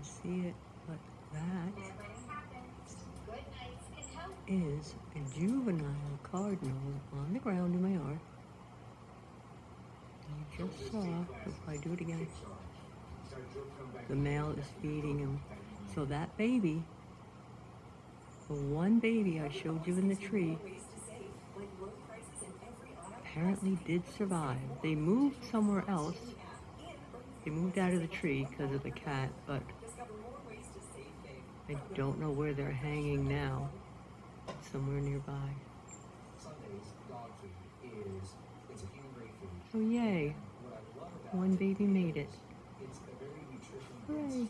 can see it, but that is a juvenile cardinal on the ground in my yard. You just saw, if I do it again, the male is feeding him. So that baby, the one baby I showed you in the tree, apparently did survive. They moved somewhere else. They moved out of the tree because of the cat, but I don't know where they're hanging now. Somewhere nearby. Oh yay, one baby made it. Hooray.